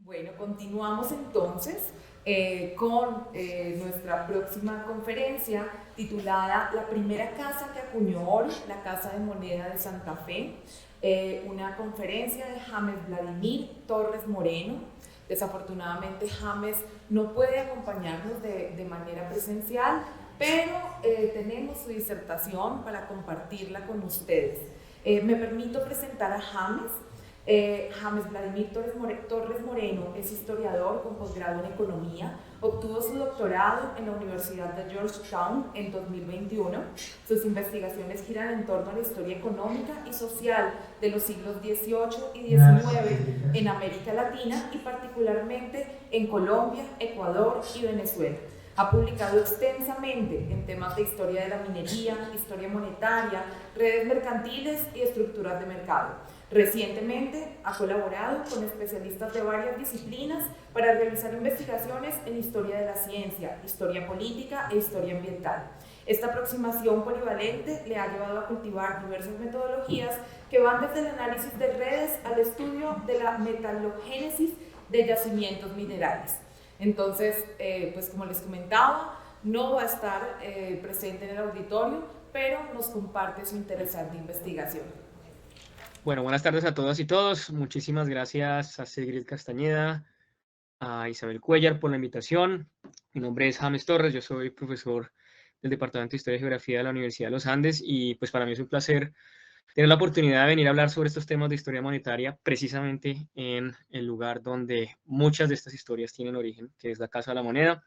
Bueno, continuamos entonces con nuestra próxima conferencia titulada La primera casa que acuñó oro, la Casa de Moneda de Santa Fe, una conferencia de James Vladimir Torres Moreno. Desafortunadamente James no puede acompañarnos de manera presencial, pero tenemos su disertación para compartirla con ustedes. Me permito presentar a James. James Vladimir Torres Moreno es historiador con posgrado en economía. Obtuvo su doctorado en la Universidad de Georgetown en 2021. Sus investigaciones giran en torno a la historia económica y social de los siglos XVIII y XIX en América Latina y particularmente en Colombia, Ecuador y Venezuela. Ha publicado extensamente en temas de historia de la minería, historia monetaria, redes mercantiles y estructuras de mercado. Recientemente ha colaborado con especialistas de varias disciplinas para realizar investigaciones en historia de la ciencia, historia política e historia ambiental. Esta aproximación polivalente le ha llevado a cultivar diversas metodologías que van desde el análisis de redes al estudio de la metalogénesis de yacimientos minerales. Entonces, pues como les comentaba, no va a estar presente en el auditorio, pero nos comparte su interesante investigación. Bueno, buenas tardes a todas y todos. Muchísimas gracias a Sigrid Castañeda, a Isabel Cuellar por la invitación. Mi nombre es James Torres, yo soy profesor del Departamento de Historia y Geografía de la Universidad de los Andes y pues para mí es un placer tener la oportunidad de venir a hablar sobre estos temas de historia monetaria precisamente en el lugar donde muchas de estas historias tienen origen, que es la Casa de la Moneda.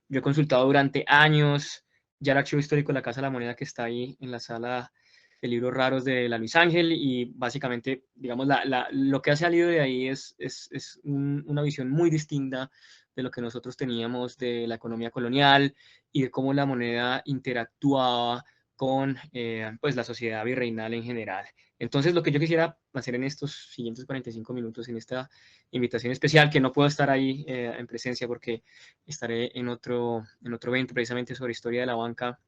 Yo he consultado durante años ya el archivo histórico de la Casa de la Moneda que está ahí en la sala de libros raros de la Luis Ángel y básicamente, digamos, lo que ha salido de ahí es una visión muy distinta de lo que nosotros teníamos de la economía colonial y de cómo la moneda interactuaba con pues la sociedad virreinal en general. Entonces, lo que yo quisiera hacer en estos siguientes 45 minutos, en esta invitación especial, que no puedo estar ahí en presencia porque estaré en otro evento precisamente sobre historia de la banca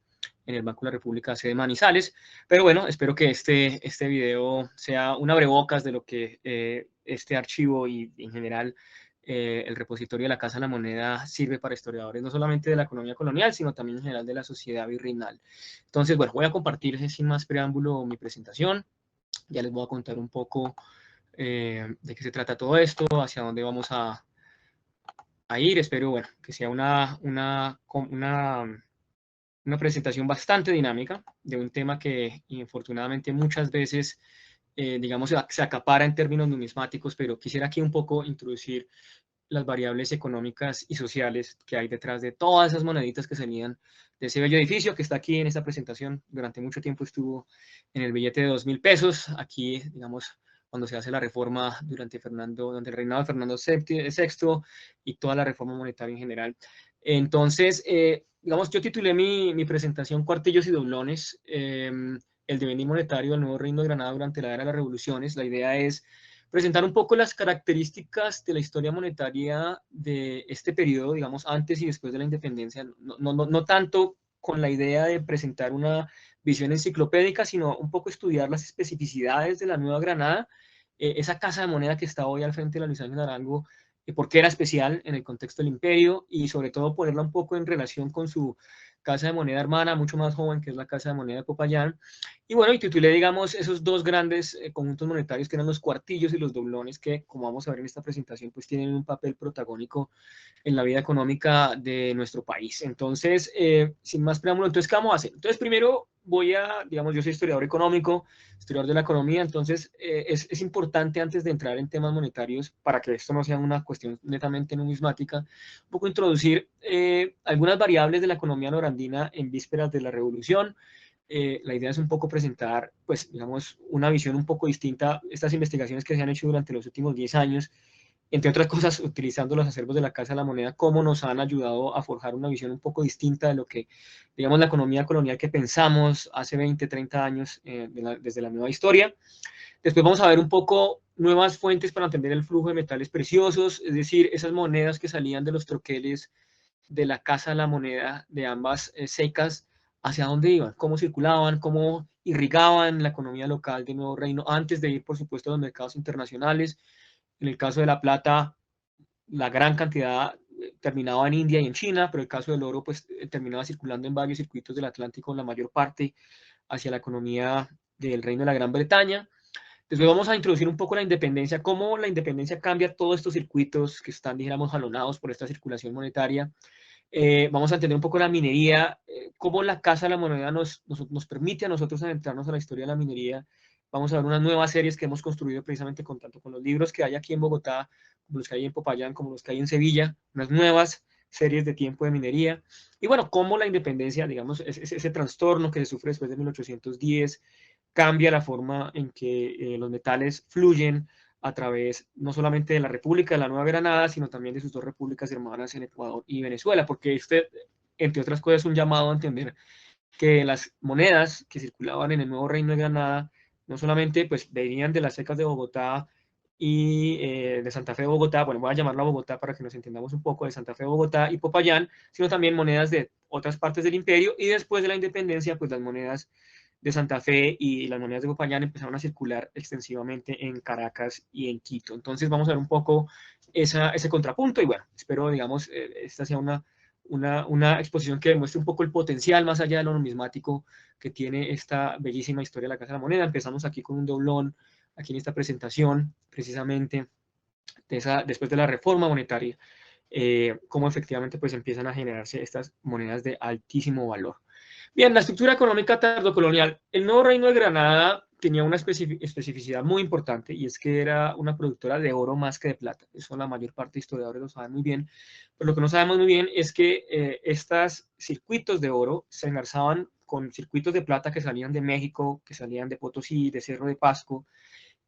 en el Banco de la República, sede Manizales. Pero bueno, espero que este video sea un abrebocas de lo que este archivo y en general el repositorio de la Casa de la Moneda sirve para historiadores, no solamente de la economía colonial, sino también en general de la sociedad virreinal. Entonces, bueno, voy a compartir sin más preámbulo mi presentación. Ya les voy a contar un poco de qué se trata todo esto, hacia dónde vamos a ir. Espero, bueno, que sea una presentación bastante dinámica de un tema que infortunadamente muchas veces, digamos, se acapara en términos numismáticos, pero quisiera aquí un poco introducir las variables económicas y sociales que hay detrás de todas esas moneditas que salían de ese bello edificio que está aquí en esta presentación. Durante mucho tiempo estuvo en el billete de 2.000 pesos. Aquí, digamos, cuando se hace la reforma durante el reinado de Fernando VI y toda la reforma monetaria en general. Entonces, digamos, yo titulé mi presentación Cuartillos y doblones, el devenir monetario del nuevo reino de Granada durante la era de las revoluciones. La idea es presentar un poco las características de la historia monetaria de este periodo, digamos, antes y después de la independencia, no tanto con la idea de presentar una visión enciclopédica, sino un poco estudiar las especificidades de la Nueva Granada, esa casa de moneda que está hoy al frente de la Luis Ángel Arango, por qué era especial en el contexto del imperio y sobre todo ponerla un poco en relación con su casa de moneda hermana, mucho más joven, que es la casa de moneda de Popayán. Y bueno, y titulé, digamos, esos dos grandes conjuntos monetarios que eran los cuartillos y los doblones, que como vamos a ver en esta presentación, pues tienen un papel protagónico en la vida económica de nuestro país. Entonces, sin más preámbulo, entonces, ¿qué vamos a hacer? Entonces, primero digamos, yo soy historiador económico, historiador de la economía, entonces es importante antes de entrar en temas monetarios, para que esto no sea una cuestión netamente numismática, un poco introducir algunas variables de la economía norandina en vísperas de la revolución. La idea es un poco presentar, pues, digamos, una visión un poco distinta, estas investigaciones que se han hecho durante los últimos 10 años, entre otras cosas, utilizando los acervos de la Casa de la Moneda, cómo nos han ayudado a forjar una visión un poco distinta de lo que, digamos, la economía colonial que pensamos hace 20, 30 años desde la nueva historia. Después vamos a ver un poco nuevas fuentes para entender el flujo de metales preciosos, es decir, esas monedas que salían de los troqueles de la Casa de la Moneda de ambas secas, hacia dónde iban, cómo circulaban, cómo irrigaban la economía local de Nuevo Reino antes de ir, por supuesto, a los mercados internacionales. En el caso de la plata, la gran cantidad terminaba en India y en China, pero el caso del oro pues terminaba circulando en varios circuitos del Atlántico, la mayor parte hacia la economía del Reino de la Gran Bretaña. Después vamos a introducir un poco la independencia, cómo la independencia cambia todos estos circuitos que están, dijéramos, jalonados por esta circulación monetaria. Vamos a entender un poco la minería, cómo la Casa de la Moneda nos permite a nosotros adentrarnos a la historia de la minería. Vamos a ver unas nuevas series que hemos construido precisamente tanto con los libros que hay aquí en Bogotá, como los que hay en Popayán, como los que hay en Sevilla, unas nuevas series de tiempo de minería. Y bueno, cómo la independencia, digamos, ese trastorno que se sufre después de 1810, cambia la forma en que los metales fluyen a través no solamente de la República de la Nueva Granada, sino también de sus dos repúblicas hermanas en Ecuador y Venezuela, porque entre otras cosas, es un llamado a entender que las monedas que circulaban en el nuevo Reino de Granada no solamente pues venían de las secas de Bogotá y de Santa Fe de Bogotá, bueno, voy a llamarla Bogotá para que nos entendamos un poco, de Santa Fe de Bogotá y Popayán, sino también monedas de otras partes del imperio, y después de la independencia, pues las monedas de Santa Fe y las monedas de Popayán empezaron a circular extensivamente en Caracas y en Quito. Entonces vamos a ver un poco ese contrapunto y bueno, espero, digamos, esta sea una exposición que demuestre un poco el potencial más allá de lo numismático que tiene esta bellísima historia de la Casa de la Moneda. Empezamos aquí con un doblón, aquí en esta presentación, precisamente, después de la reforma monetaria, cómo efectivamente pues empiezan a generarse estas monedas de altísimo valor. Bien, la estructura económica tardocolonial. El nuevo Reino de Granada tenía una especificidad muy importante, y es que era una productora de oro más que de plata. Eso la mayor parte de historiadores lo saben muy bien. Pero lo que no sabemos muy bien es que estos circuitos de oro se engarzaban con circuitos de plata que salían de México, que salían de Potosí, de Cerro de Pasco,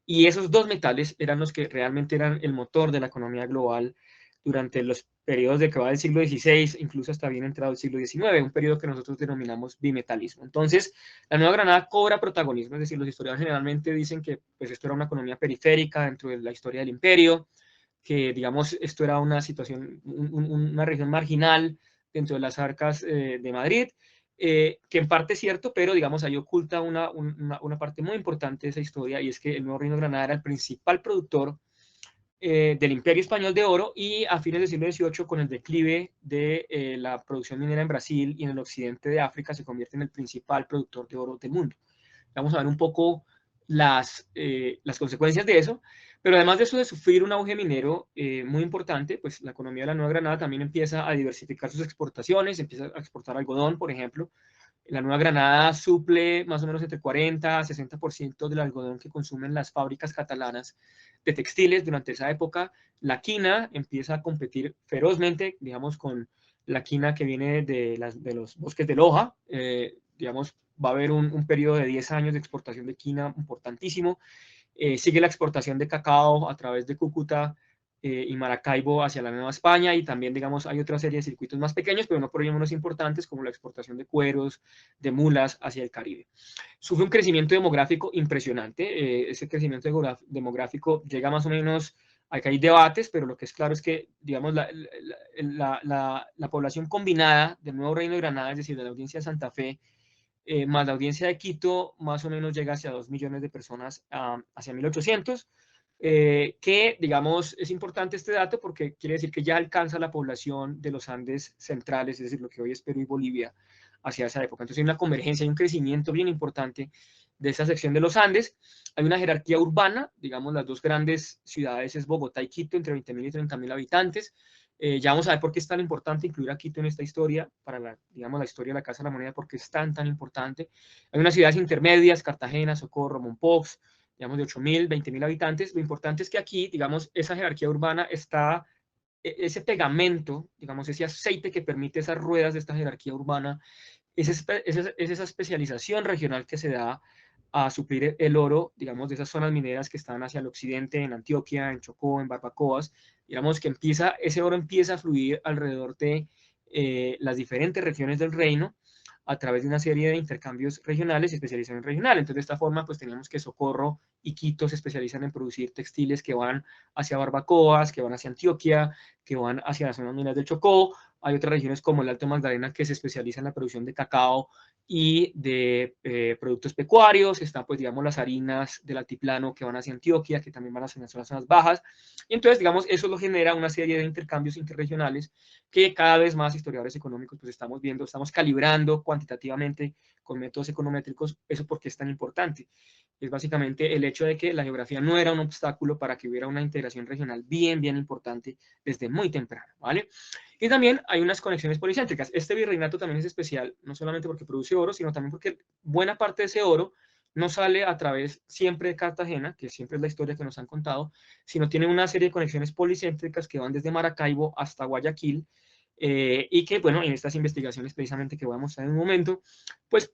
y esos dos metales eran los que realmente eran el motor de la economía global durante los periodos de que va del siglo XVI, incluso hasta bien entrado el siglo XIX, un periodo que nosotros denominamos bimetalismo. Entonces, la Nueva Granada cobra protagonismo, es decir, los historiadores generalmente dicen que pues, esto era una economía periférica dentro de la historia del imperio, que digamos esto era una situación, una región marginal dentro de las arcas de Madrid, que en parte es cierto, pero digamos ahí oculta una parte muy importante de esa historia, y es que el Nuevo Reino de Granada era el principal productor del Imperio Español de oro, y a fines del siglo XVIII, con el declive de la producción minera en Brasil y en el occidente de África, se convierte en el principal productor de oro del mundo. Vamos a ver un poco las consecuencias de eso, pero además de eso, de sufrir un auge minero muy importante, pues la economía de la Nueva Granada también empieza a diversificar sus exportaciones, empieza a exportar algodón, por ejemplo. La Nueva Granada suple más o menos entre 40 a 60% del algodón que consumen las fábricas catalanas de textiles durante esa época. La quina empieza a competir ferozmente, digamos, con la quina que viene de los bosques de Loja. Digamos, va a haber un periodo de 10 años de exportación de quina importantísimo. Sigue la exportación de cacao a través de Cúcuta y Maracaibo hacia la Nueva España, y también, digamos, hay otra serie de circuitos más pequeños, pero no por ello menos importantes, como la exportación de cueros, de mulas hacia el Caribe. Sufre un crecimiento demográfico impresionante. Ese crecimiento demográfico llega más o menos, acá hay debates, pero lo que es claro es que, digamos, la población combinada del Nuevo Reino de Granada, es decir, de la audiencia de Santa Fe, más la audiencia de Quito, más o menos llega hacia 2 millones de personas hacia 1800, que, digamos, es importante este dato porque quiere decir que ya alcanza la población de los Andes centrales, es decir, lo que hoy es Perú y Bolivia, hacia esa época. Entonces hay una convergencia, hay un crecimiento bien importante de esa sección de los Andes. Hay una jerarquía urbana, digamos, las dos grandes ciudades es Bogotá y Quito, entre 20.000 y 30.000 habitantes. Ya vamos a ver por qué es tan importante incluir a Quito en esta historia, para digamos, la historia de la Casa de la Moneda, porque es tan importante. Hay unas ciudades intermedias, Cartagena, Socorro, Mompox, digamos, de 8.000, 20.000 habitantes. Lo importante es que aquí, digamos, esa jerarquía urbana está, ese pegamento, digamos, ese aceite que permite esas ruedas de esta jerarquía urbana, es esa especialización regional que se da a suplir el oro, digamos, de esas zonas mineras que están hacia el occidente, en Antioquia, en Chocó, en Barbacoas. Digamos que ese oro empieza a fluir alrededor de las diferentes regiones del reino a través de una serie de intercambios regionales y especialización regional. Entonces, de esta forma, pues tenemos que Socorro y Quito se especializan en producir textiles que van hacia Barbacoas, que van hacia Antioquia, que van hacia las zonas mineras del Chocó. Hay otras regiones como el Alto Magdalena que se especializan en la producción de cacao y de productos pecuarios. Están, pues, digamos, las harinas del altiplano que van hacia Antioquia, que también van hacia las zonas bajas. Y entonces, digamos, eso lo genera una serie de intercambios interregionales que cada vez más historiadores económicos pues estamos viendo, estamos calibrando cuantitativamente con métodos econométricos. Eso porque es tan importante. Es básicamente el hecho de que la geografía no era un obstáculo para que hubiera una integración regional bien, bien importante desde muy temprano, ¿vale? Y también hay unas conexiones policéntricas. Este virreinato también es especial, no solamente porque produce oro, sino también porque buena parte de ese oro no sale a través siempre de Cartagena, que siempre es la historia que nos han contado, sino tiene una serie de conexiones policéntricas que van desde Maracaibo hasta Guayaquil, y que, bueno, en estas investigaciones precisamente que voy a mostrar en un momento, pues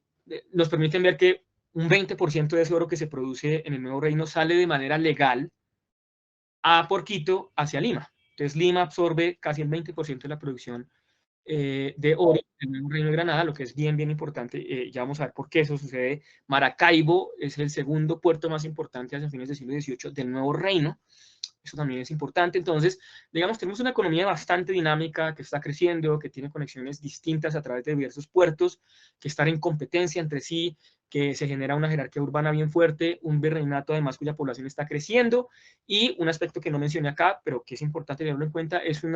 nos permiten ver que un 20% de ese oro que se produce en el Nuevo Reino sale de manera legal por Quito hacia Lima. Entonces Lima absorbe casi el 20% de la producción de oro del Nuevo Reino de Granada, lo que es bien, bien importante. Ya vamos a ver por qué eso sucede. Maracaibo es el segundo puerto más importante hacia fines del siglo XVIII del Nuevo Reino. Eso también es importante. Entonces, digamos, tenemos una economía bastante dinámica, que está creciendo, que tiene conexiones distintas a través de diversos puertos, que están en competencia entre sí, que se genera una jerarquía urbana bien fuerte, un virreinato además cuya población está creciendo, y un aspecto que no mencioné acá, pero que es importante tenerlo en cuenta, es un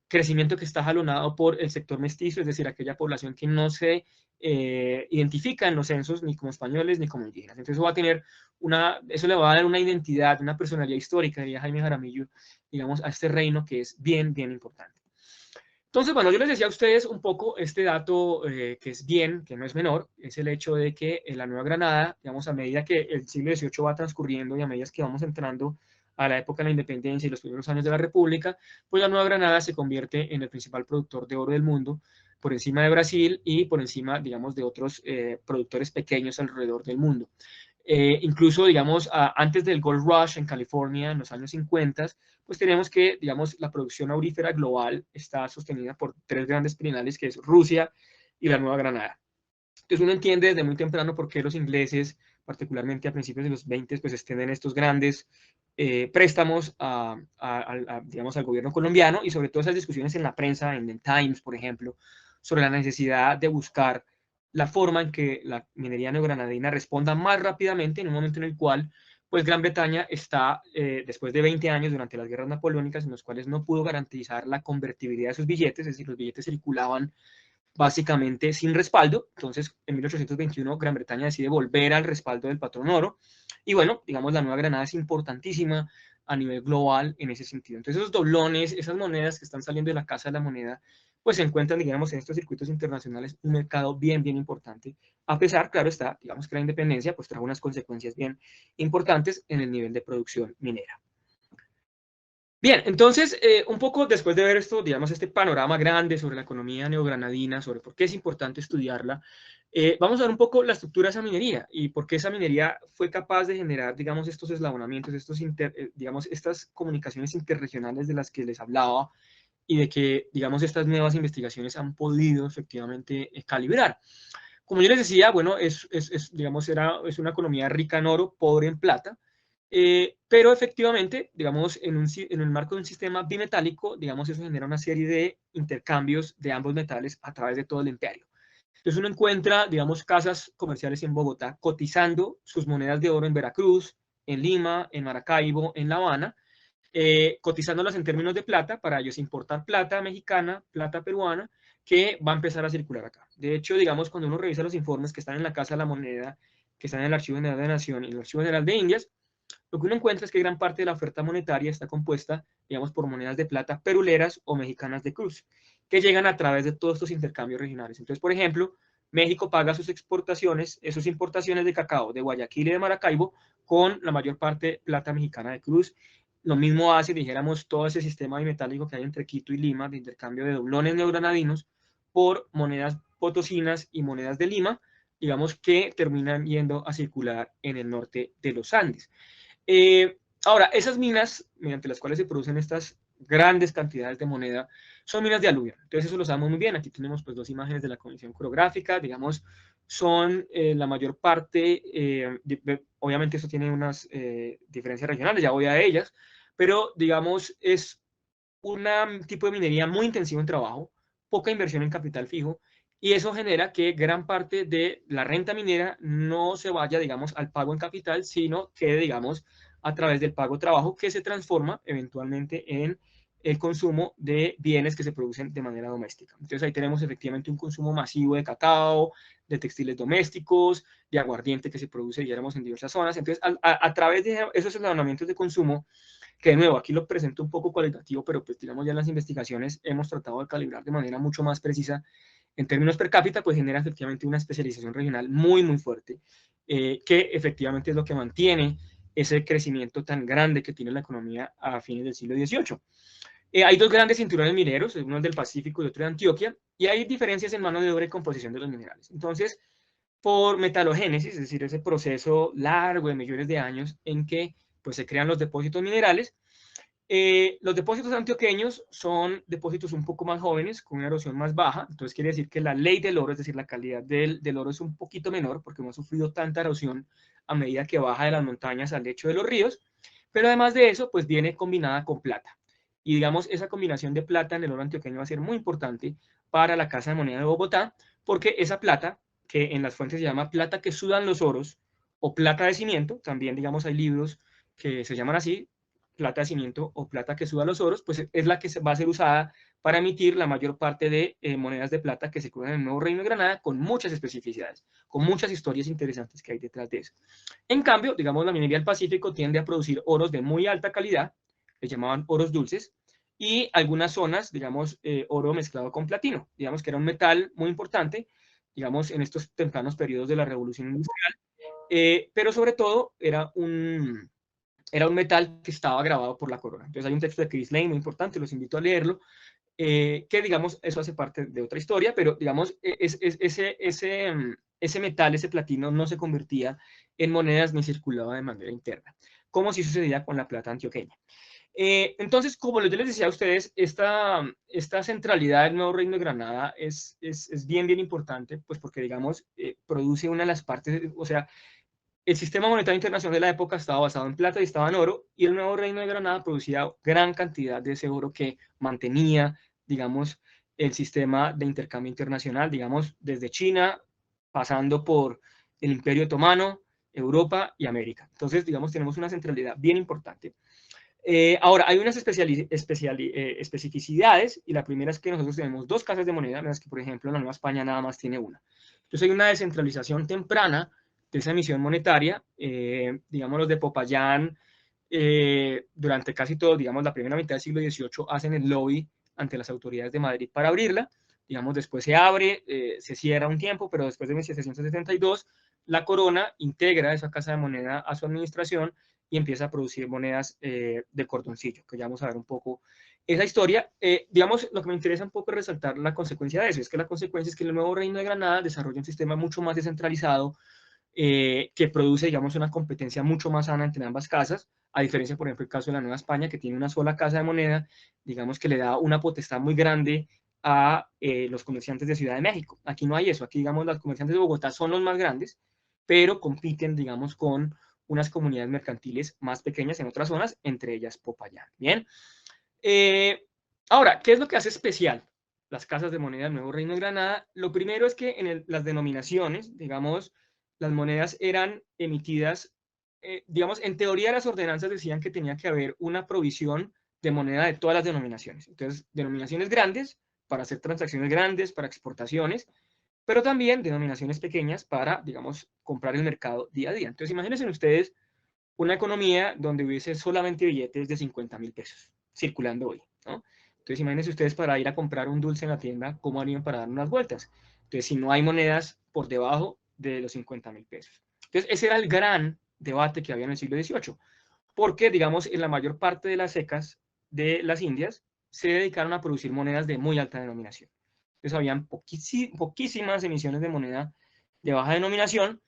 crecimiento que está jalonado por el sector mestizo, es decir, aquella población que no se identifica en los censos ni como españoles ni como indígenas. Entonces eso va a tener eso le va a dar una identidad, una personalidad histórica, diría Jaime Jaramillo, digamos, a este reino que es bien, bien importante. Entonces, bueno, yo les decía a ustedes un poco este dato que es bien, que no es menor, es el hecho de que en la Nueva Granada, digamos, a medida que el siglo XVIII va transcurriendo y a medida que vamos entrando a la época de la independencia y los primeros años de la República, pues la Nueva Granada se convierte en el principal productor de oro del mundo, por encima de Brasil y por encima, digamos, de otros productores pequeños alrededor del mundo. Incluso, digamos, antes del Gold Rush en California en los años 50, pues tenemos que, digamos, la producción aurífera global está sostenida por tres grandes pilares, que es Rusia y la Nueva Granada. Entonces uno entiende desde muy temprano por qué los ingleses, particularmente a principios de los 20, pues extienden estos grandes préstamos digamos, al gobierno colombiano, y sobre todo esas discusiones en la prensa, en el Times, por ejemplo, sobre la necesidad de buscar la forma en que la minería neogranadina responda más rápidamente en un momento en el cual pues Gran Bretaña está, después de 20 años durante las guerras napoleónicas, en los cuales no pudo garantizar la convertibilidad de sus billetes, es decir, los billetes circulaban básicamente sin respaldo. Entonces, en 1821, Gran Bretaña decide volver al respaldo del patrón oro. Y bueno, digamos, la Nueva Granada es importantísima a nivel global en ese sentido. Entonces, esos doblones, esas monedas que están saliendo de la Casa de la Moneda, pues se encuentran, digamos, en estos circuitos internacionales un mercado bien, bien importante. A pesar, claro está, digamos que la independencia pues trajo unas consecuencias bien importantes en el nivel de producción minera. Bien, entonces, un poco después de ver esto, digamos, este panorama grande sobre la economía neogranadina, sobre por qué es importante estudiarla, vamos a ver un poco la estructura de esa minería y por qué esa minería fue capaz de generar, digamos, estos eslabonamientos, digamos, estas comunicaciones interregionales de las que les hablaba, y de que, digamos, estas nuevas investigaciones han podido efectivamente calibrar. Como yo les decía, bueno, digamos, es una economía rica en oro, pobre en plata, pero efectivamente, digamos, en el marco de un sistema bimetálico, digamos, eso genera una serie de intercambios de ambos metales a través de todo el imperio. Entonces uno encuentra, digamos, casas comerciales en Bogotá cotizando sus monedas de oro en Veracruz, en Lima, en Maracaibo, en La Habana, cotizándolas en términos de plata para ellos importar plata mexicana, plata peruana, que va a empezar a circular acá. De hecho, digamos, cuando uno revisa los informes que están en la Casa de la Moneda, que están en el Archivo General de la Nación y el Archivo General de Indias, lo que uno encuentra es que gran parte de la oferta monetaria está compuesta, digamos, por monedas de plata peruleras o mexicanas de cruz, que llegan a través de todos estos intercambios regionales. Entonces, por ejemplo, México paga sus exportaciones, sus importaciones de cacao de Guayaquil y de Maracaibo con la mayor parte plata mexicana de cruz. Lo mismo hace, dijéramos, todo ese sistema bimetálico que hay entre Quito y Lima de intercambio de doblones neogranadinos por monedas potosinas y monedas de Lima, digamos, que terminan yendo a circular en el norte de los Andes. Ahora, esas minas, mediante las cuales se producen estas grandes cantidades de moneda, son minas de aluvión. Entonces eso lo sabemos muy bien. Aquí tenemos pues dos imágenes de la comisión coreográfica, digamos, son la mayor parte, obviamente eso tiene unas diferencias regionales, ya voy a ellas, pero digamos es un tipo de minería muy intensivo en trabajo, poca inversión en capital fijo, y eso genera que gran parte de la renta minera no se vaya, digamos, al pago en capital, sino que, digamos, a través del pago trabajo, que se transforma eventualmente en el consumo de bienes que se producen de manera doméstica. Entonces ahí tenemos efectivamente un consumo masivo de cacao, de textiles domésticos, de aguardiente que se produce, digamos, en diversas zonas. Entonces, a través de esos escalonamientos de consumo, que de nuevo, aquí lo presento un poco cualitativo, pero pues digamos ya en las investigaciones hemos tratado de calibrar de manera mucho más precisa en términos per cápita, pues genera efectivamente una especialización regional muy, muy fuerte, que efectivamente es lo que mantiene ese crecimiento tan grande que tiene la economía a fines del siglo XVIII. Hay dos grandes cinturones mineros, uno es del Pacífico y otro de Antioquia, y hay diferencias en mano de obra y composición de los minerales. Entonces, por metalogénesis, es decir, ese proceso largo de millones de años en que pues, se crean los depósitos minerales, los depósitos antioqueños son depósitos un poco más jóvenes, con una erosión más baja, entonces quiere decir que la ley del oro, es decir, la calidad del oro es un poquito menor, porque no ha sufrido tanta erosión a medida que baja de las montañas al lecho de los ríos, pero además de eso, pues viene combinada con plata. Y digamos, esa combinación de plata en el oro antioqueño va a ser muy importante para la Casa de Moneda de Bogotá, porque esa plata, que en las fuentes se llama plata que sudan los oros, o plata de cimiento, también digamos hay libros que se llaman así, plata de cimiento o plata que suda los oros, pues es la que va a ser usada para emitir la mayor parte de monedas de plata que se cruzan en el Nuevo Reino de Granada, con muchas especificidades, con muchas historias interesantes que hay detrás de eso. En cambio, digamos, la minería del Pacífico tiende a producir oros de muy alta calidad, le llamaban oros dulces, y algunas zonas, digamos, oro mezclado con platino, digamos que era un metal muy importante, digamos, en estos tempranos periodos de la Revolución Industrial, pero sobre todo era un metal que estaba grabado por la corona. Entonces hay un texto de Chris Lane muy importante, los invito a leerlo, que digamos, eso hace parte de otra historia, pero digamos, ese metal, ese platino, no se convertía en monedas ni circulaba de manera interna, como si sucedía con la plata antioqueña. Entonces, como yo les decía a ustedes, esta centralidad del Nuevo Reino de Granada es bien, bien importante, pues porque, digamos, produce una de las partes, o sea, el sistema monetario internacional de la época estaba basado en plata y estaba en oro, y el Nuevo Reino de Granada producía gran cantidad de ese oro que mantenía, digamos, el sistema de intercambio internacional, digamos, desde China, pasando por el Imperio Otomano, Europa y América. Entonces, digamos, tenemos una centralidad bien importante. Ahora, hay unas especificidades, y la primera es que nosotros tenemos dos casas de moneda, mientras que, por ejemplo, la Nueva España nada más tiene una. Entonces, hay una descentralización temprana de esa emisión monetaria, digamos, los de Popayán, durante casi todo, digamos, la primera mitad del siglo XVIII, hacen el lobby ante las autoridades de Madrid para abrirla, digamos, después se abre, se cierra un tiempo, pero después de 1772, la corona integra esa casa de moneda a su administración y empieza a producir monedas de cordoncillo, que ya vamos a ver un poco esa historia. Digamos, lo que me interesa un poco es resaltar la consecuencia de eso, es que la consecuencia es que el nuevo Reino de Granada desarrolla un sistema mucho más descentralizado, que produce, digamos, una competencia mucho más sana entre ambas casas, a diferencia, por ejemplo, el caso de la Nueva España, que tiene una sola casa de moneda, digamos que le da una potestad muy grande a los comerciantes de Ciudad de México. Aquí no hay eso, aquí, digamos, los comerciantes de Bogotá son los más grandes, pero compiten, digamos, con unas comunidades mercantiles más pequeñas en otras zonas, entre ellas Popayán. Bien. Ahora, ¿qué es lo que hace especial las casas de moneda del Nuevo Reino de Granada? Lo primero es que en las denominaciones, digamos, las monedas eran emitidas, digamos, en teoría las ordenanzas decían que tenía que haber una provisión de moneda de todas las denominaciones. Entonces, denominaciones grandes para hacer transacciones grandes, para exportaciones, pero también denominaciones pequeñas para, digamos, comprar el mercado día a día. Entonces, imagínense ustedes una economía donde hubiese solamente billetes de 50.000 pesos circulando hoy, ¿no? Entonces, imagínense ustedes para ir a comprar un dulce en la tienda, ¿cómo harían para dar unas vueltas? Entonces, si no hay monedas por debajo de los 50.000 pesos. Entonces, ese era el gran debate que había en el siglo XVIII, porque, digamos, en la mayor parte de las secas de las Indias se dedicaron a producir monedas de muy alta denominación. Entonces, habían poquísimas emisiones de moneda de baja denominación.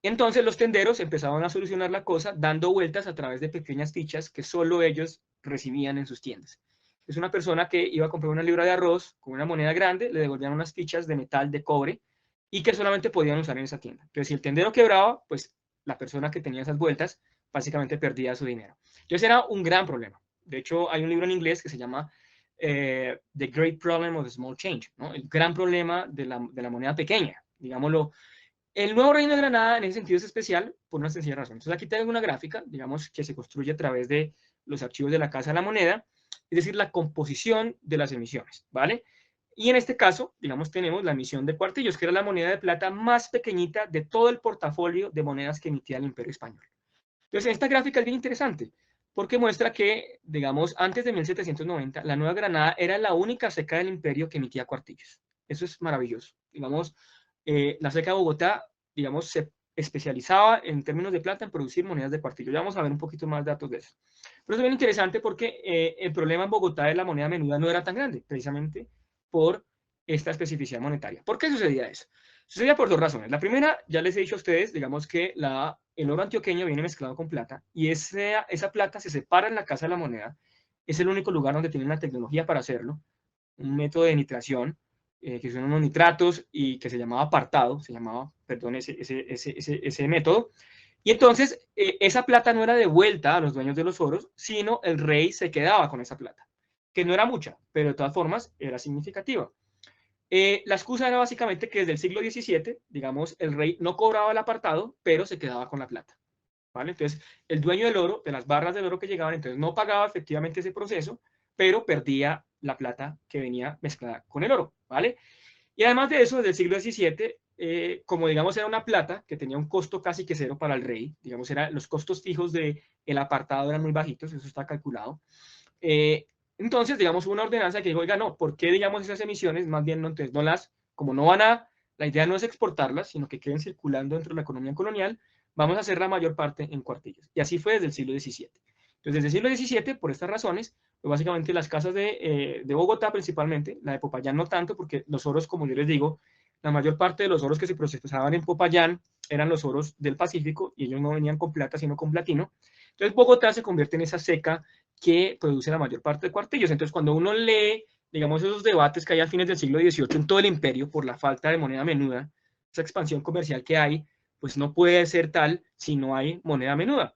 Entonces los tenderos empezaban a solucionar la cosa dando vueltas a través de pequeñas fichas que solo ellos recibían en sus tiendas. Es una persona que iba a comprar una libra de arroz con una moneda grande, le devolvían unas fichas de metal, de cobre, y que solamente podían usar en esa tienda. Entonces, si el tendero quebraba, pues la persona que tenía esas vueltas básicamente perdía su dinero. Entonces era un gran problema. De hecho, hay un libro en inglés que se llama The Great Problem of the Small Change, ¿no? El gran problema de la moneda pequeña, digámoslo. El nuevo Reino de Granada en ese sentido es especial por una sencilla razón. Entonces aquí tengo una gráfica, digamos, que se construye a través de los archivos de la Casa de la Moneda, es decir, la composición de las emisiones, ¿vale? Y en este caso, digamos, tenemos la emisión de cuartillos, que era la moneda de plata más pequeñita de todo el portafolio de monedas que emitía el Imperio Español. Entonces, esta gráfica es bien interesante, porque muestra que, digamos, antes de 1790, la Nueva Granada era la única ceca del imperio que emitía cuartillos. Eso es maravilloso. Digamos, la ceca de Bogotá, digamos, se especializaba en términos de plata en producir monedas de cuartillo. Ya vamos a ver un poquito más datos de eso. Pero es bien interesante porque el problema en Bogotá de la moneda menuda no era tan grande, precisamente por esta especificidad monetaria. ¿Por qué sucedía eso? Sucedía por dos razones. La primera, ya les he dicho a ustedes, digamos que el oro antioqueño viene mezclado con plata y esa plata se separa en la Casa de la Moneda. Es el único lugar donde tienen la tecnología para hacerlo, un método de nitración, que son unos nitratos y que se llamaba apartado, perdón, ese método. Y entonces esa plata no era devuelta a los dueños de los oros, sino el rey se quedaba con esa plata, que no era mucha, pero de todas formas era significativa. La excusa era básicamente que desde el siglo XVII, digamos, el rey no cobraba el apartado, pero se quedaba con la plata, ¿vale? Entonces, el dueño del oro, de las barras del oro que llegaban, entonces no pagaba efectivamente ese proceso, pero perdía la plata que venía mezclada con el oro, ¿vale? Y además de eso, desde el siglo XVII, como digamos era una plata que tenía un costo casi que cero para el rey, digamos, los costos fijos del apartado eran muy bajitos, eso está calculado. Entonces, digamos, hubo una ordenanza que dijo, oiga, no, ¿por qué, digamos, esas emisiones, más bien, no, entonces, no las, como no van a, la idea no es exportarlas, sino que queden circulando dentro de la economía colonial, vamos a hacer la mayor parte en cuartillos. Y así fue desde el siglo XVII. Entonces, desde el siglo XVII, por estas razones, pues básicamente las casas de Bogotá principalmente, la de Popayán no tanto, porque los oros, como yo les digo, la mayor parte de los oros que se procesaban en Popayán eran los oros del Pacífico y ellos no venían con plata, sino con platino. Entonces, Bogotá se convierte en esa ceca que produce la mayor parte de cuartillos. Entonces, cuando uno lee, digamos, esos debates que hay a fines del siglo XVIII en todo el imperio por la falta de moneda menuda, esa expansión comercial que hay, pues no puede ser tal si no hay moneda menuda.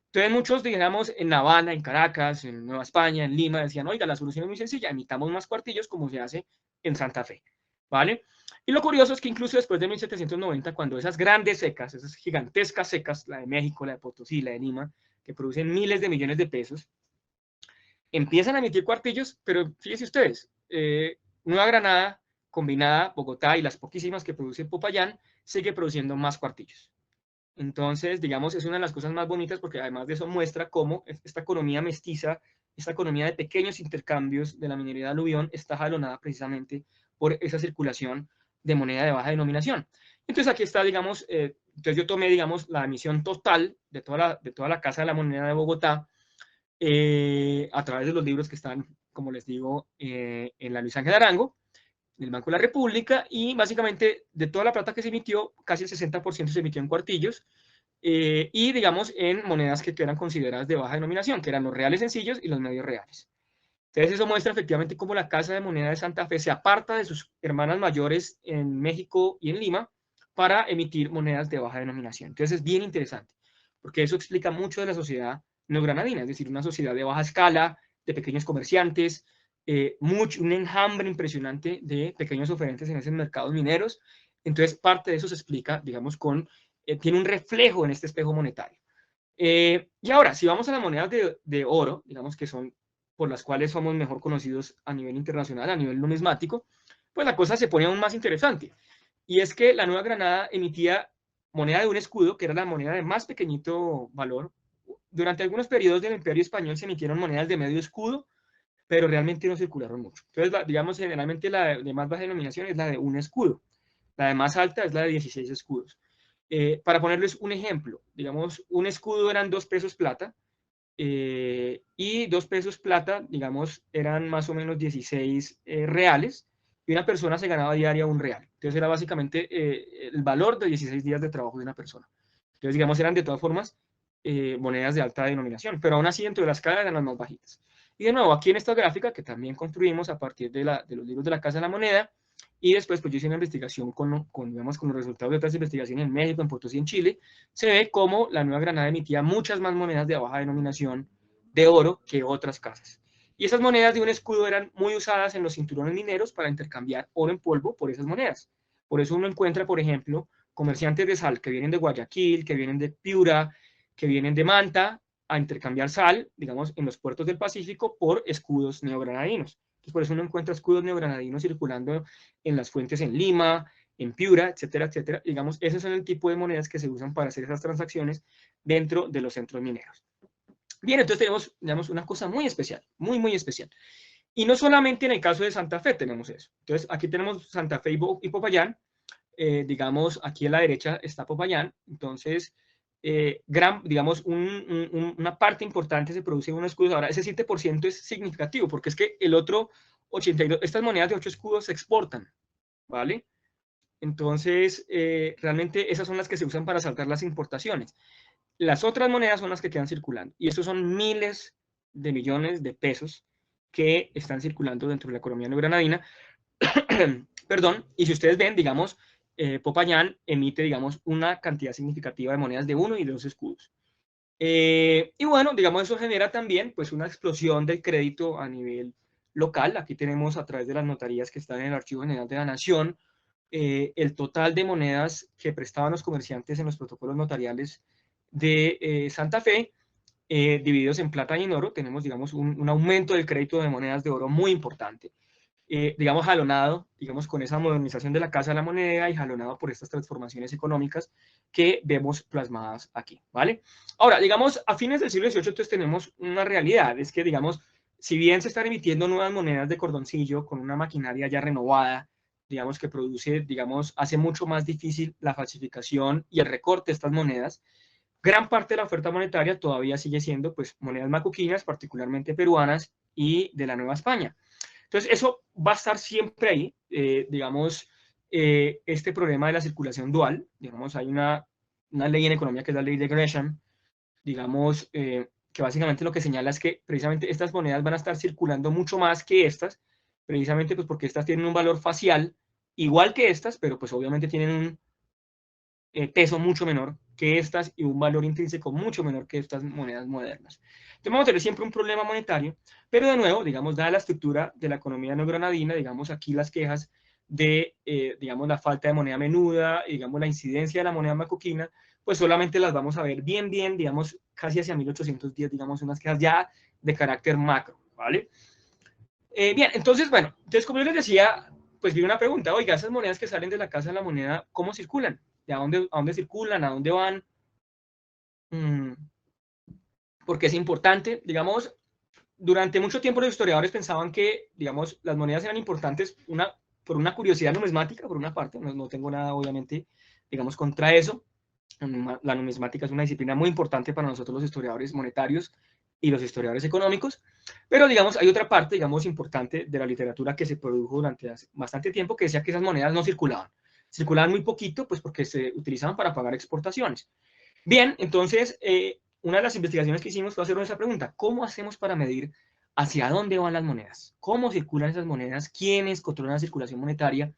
Entonces, muchos, digamos, en La Habana, en Caracas, en Nueva España, en Lima, decían, oiga, la solución es muy sencilla, emitamos más cuartillos como se hace en Santa Fe, ¿vale? Y lo curioso es que incluso después de 1790, cuando esas grandes secas, esas gigantescas secas, la de México, la de Potosí, la de Lima, que producen miles de millones de pesos, empiezan a emitir cuartillos, pero fíjense ustedes, Nueva Granada, combinada, Bogotá y las poquísimas que produce Popayán, sigue produciendo más cuartillos. Entonces, digamos, es una de las cosas más bonitas porque además de eso muestra cómo esta economía mestiza, esta economía de pequeños intercambios de la minería de aluvión está jalonada precisamente por esa circulación de moneda de baja denominación. Entonces aquí está, digamos, entonces yo tomé, digamos, la emisión total de toda la Casa de la Moneda de Bogotá, a través de los libros que están, como les digo, en la Luis Ángel Arango, en el Banco de la República, y básicamente de toda la plata que se emitió, casi el 60% se emitió en cuartillos, y digamos en monedas que eran consideradas de baja denominación, que eran los reales sencillos y los medios reales. Entonces eso muestra efectivamente cómo la Casa de Moneda de Santa Fe se aparta de sus hermanas mayores en México y en Lima para emitir monedas de baja denominación. Entonces es bien interesante, porque eso explica mucho de la sociedad neogranadina, es decir, una sociedad de baja escala, de pequeños comerciantes, un enjambre impresionante de pequeños oferentes en esos mercados mineros. Entonces parte de eso se explica, digamos, tiene un reflejo en este espejo monetario. Y ahora, si vamos a las monedas de oro, digamos que son por las cuales somos mejor conocidos a nivel internacional, a nivel numismático, pues la cosa se pone aún más interesante. Y es que la Nueva Granada emitía moneda de un escudo, que era la moneda de más pequeñito valor. Durante algunos periodos del Imperio Español se emitieron monedas de medio escudo, pero realmente no circularon mucho. Entonces, digamos, generalmente la de más baja denominación es la de un escudo. La de más alta es la de 16 escudos. Para ponerles un ejemplo, digamos, un escudo eran 2 pesos plata, y 2 pesos plata, digamos, eran más o menos 16 reales, y una persona se ganaba diaria un real. Entonces era básicamente el valor de 16 días de trabajo de una persona. Entonces, digamos, eran de todas formas monedas de alta denominación, pero aún así dentro de la escala eran las más bajitas. Y de nuevo, aquí en esta gráfica, que también construimos a partir de los libros de la Casa de la Moneda, y después pues yo hice una investigación digamos, con los resultados de otras investigaciones en México, en Potosí, en Chile, se ve cómo la Nueva Granada emitía muchas más monedas de baja denominación de oro que otras casas. Y esas monedas de un escudo eran muy usadas en los cinturones mineros para intercambiar oro en polvo por esas monedas. Por eso uno encuentra, por ejemplo, comerciantes de sal que vienen de Guayaquil, que vienen de Piura, que vienen de Manta, a intercambiar sal, digamos, en los puertos del Pacífico por escudos neogranadinos. Entonces, por eso uno encuentra escudos neogranadinos circulando en las fuentes en Lima, en Piura, etcétera, etcétera. Digamos, esos son el tipo de monedas que se usan para hacer esas transacciones dentro de los centros mineros. Bien, entonces tenemos, digamos, una cosa muy especial, muy, muy especial. Y no solamente en el caso de Santa Fe tenemos eso. Entonces, aquí tenemos Santa Fe y Popayán. Digamos, aquí a la derecha está Popayán. Entonces, digamos, una parte importante se produce en unos escudos. Ahora, ese 7% es significativo, porque es que el otro 82%, estas monedas de 8 escudos se exportan, ¿vale? Entonces, realmente esas son las que se usan para saltar las importaciones. Las otras monedas son las que quedan circulando. Y estos son miles de millones de pesos que están circulando dentro de la economía neogranadina. Perdón, y si ustedes ven, digamos, Popayán emite, digamos, una cantidad significativa de monedas de 1 y de 2 escudos. Y bueno, digamos, eso genera también, pues, una explosión del crédito a nivel local. Aquí tenemos a través de las notarías que están en el Archivo General de la Nación, el total de monedas que prestaban los comerciantes en los protocolos notariales de Santa Fe, divididos en plata y en oro. Tenemos, digamos, un aumento del crédito de monedas de oro muy importante. Digamos, jalonado, digamos, con esa modernización de la Casa de la Moneda y jalonado por estas transformaciones económicas que vemos plasmadas aquí, ¿vale? Ahora, digamos, a fines del siglo XVIII, entonces tenemos una realidad, es que, digamos, si bien se están emitiendo nuevas monedas de cordoncillo con una maquinaria ya renovada, digamos, que produce, digamos, hace mucho más difícil la falsificación y el recorte de estas monedas, gran parte de la oferta monetaria todavía sigue siendo, pues, monedas macuquinas, particularmente peruanas y de la Nueva España. Entonces, eso va a estar siempre ahí, digamos, este problema de la circulación dual. Digamos, hay una ley en economía que es la ley de Gresham, digamos, que básicamente lo que señala es que precisamente estas monedas van a estar circulando mucho más que estas, precisamente pues porque estas tienen un valor facial igual que estas, pero pues obviamente tienen un peso mucho menor que estas y un valor intrínseco mucho menor que estas monedas modernas. Entonces vamos a tener siempre un problema monetario, pero de nuevo, digamos, dada la estructura de la economía neogranadina, digamos, aquí las quejas de, digamos, la falta de moneda menuda, digamos, la incidencia de la moneda macuquina, pues solamente las vamos a ver bien, digamos, casi hacia 1810, digamos, unas quejas ya de carácter macro, ¿vale? Bien, entonces, bueno, entonces como yo les decía, pues vi una pregunta, oiga, esas monedas que salen de la Casa de la Moneda, ¿cómo circulan? ¿De a dónde circulan? ¿A dónde van? Porque es importante, digamos, durante mucho tiempo los historiadores pensaban que, digamos, las monedas eran importantes por una curiosidad numismática, por una parte, no tengo nada, obviamente, digamos, contra eso. La numismática es una disciplina muy importante para nosotros los historiadores monetarios y los historiadores económicos, pero digamos, hay otra parte, digamos, importante de la literatura que se produjo durante bastante tiempo que decía que esas monedas no circulaban muy poquito, pues porque se utilizaban para pagar exportaciones. Bien, entonces, una de las investigaciones que hicimos fue hacer esa pregunta, ¿cómo hacemos para medir hacia dónde van las monedas? ¿Cómo circulan esas monedas? ¿Quiénes controlan la circulación monetaria?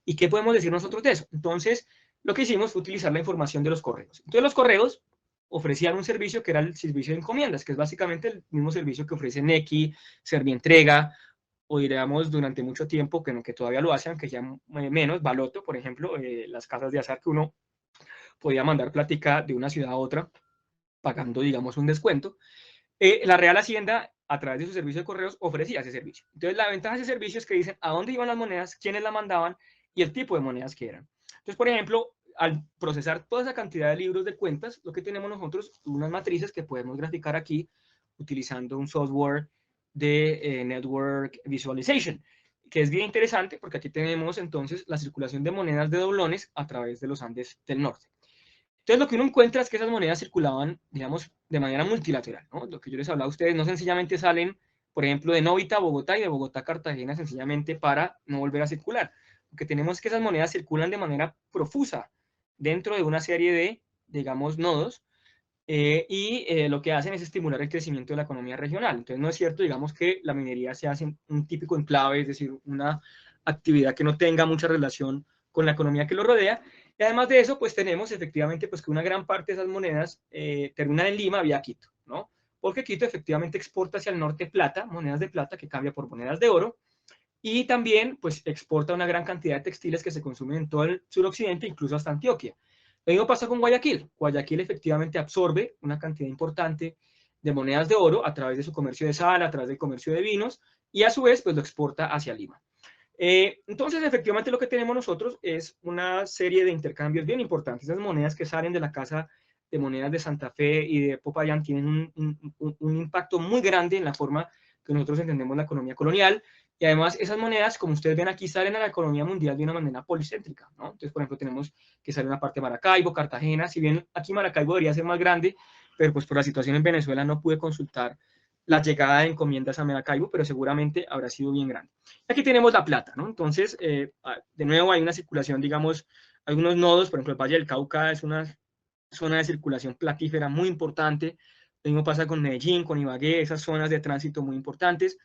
¿Y qué podemos decir nosotros de eso? Entonces, lo que hicimos fue utilizar la información de los correos. Entonces, los correos ofrecían un servicio que era el servicio de encomiendas, que es básicamente el mismo servicio que ofrece Nequi, Servientrega, o diríamos durante mucho tiempo, que todavía lo hacen, aunque ya menos, Baloto, por ejemplo, las casas de azar que uno podía mandar plática de una ciudad a otra, pagando, digamos, un descuento. La Real Hacienda, a través de su servicio de correos, ofrecía ese servicio. Entonces, la ventaja de ese servicio es que dicen a dónde iban las monedas, quiénes las mandaban y el tipo de monedas que eran. Entonces, por ejemplo, al procesar toda esa cantidad de libros de cuentas, lo que tenemos nosotros, unas matrices que podemos graficar aquí utilizando un software de Network Visualization, que es bien interesante porque aquí tenemos entonces la circulación de monedas de doblones a través de los Andes del norte. Entonces, lo que uno encuentra es que esas monedas circulaban, digamos, de manera multilateral, ¿no? Lo que yo les hablaba a ustedes, no sencillamente salen, por ejemplo, de Novita a Bogotá y de Bogotá a Cartagena, sencillamente para no volver a circular. Lo que tenemos es que esas monedas circulan de manera profusa dentro de una serie de, digamos, nodos, lo que hacen es estimular el crecimiento de la economía regional. Entonces, no es cierto, digamos, que la minería se hace un típico enclave, es decir, una actividad que no tenga mucha relación con la economía que lo rodea. Y además de eso, pues tenemos efectivamente pues, que una gran parte de esas monedas terminan en Lima vía Quito, ¿no? porque Quito efectivamente exporta hacia el norte plata, monedas de plata que cambia por monedas de oro, y también pues exporta una gran cantidad de textiles que se consumen en todo el suroccidente, incluso hasta Antioquia. Lo mismo pasa con Guayaquil. Guayaquil efectivamente absorbe una cantidad importante de monedas de oro a través de su comercio de sal, a través del comercio de vinos, y a su vez pues lo exporta hacia Lima. Entonces, efectivamente, lo que tenemos nosotros es una serie de intercambios bien importantes. Esas monedas que salen de la Casa de Monedas de Santa Fe y de Popayán tienen un impacto muy grande en la forma que nosotros entendemos la economía colonial. Y además, esas monedas, como ustedes ven aquí, salen a la economía mundial de una manera policéntrica, ¿no? Entonces, por ejemplo, tenemos que sale una parte de Maracaibo, Cartagena. Si bien aquí Maracaibo debería ser más grande, pero pues por la situación en Venezuela no pude consultar la llegada de encomiendas a Maracaibo, pero seguramente habrá sido bien grande. Aquí tenemos la plata, ¿no? Entonces, de nuevo hay una circulación, digamos, algunos nodos, por ejemplo, el Valle del Cauca es una zona de circulación platífera muy importante. Lo mismo pasa con Medellín, con Ibagué, esas zonas de tránsito muy importantes.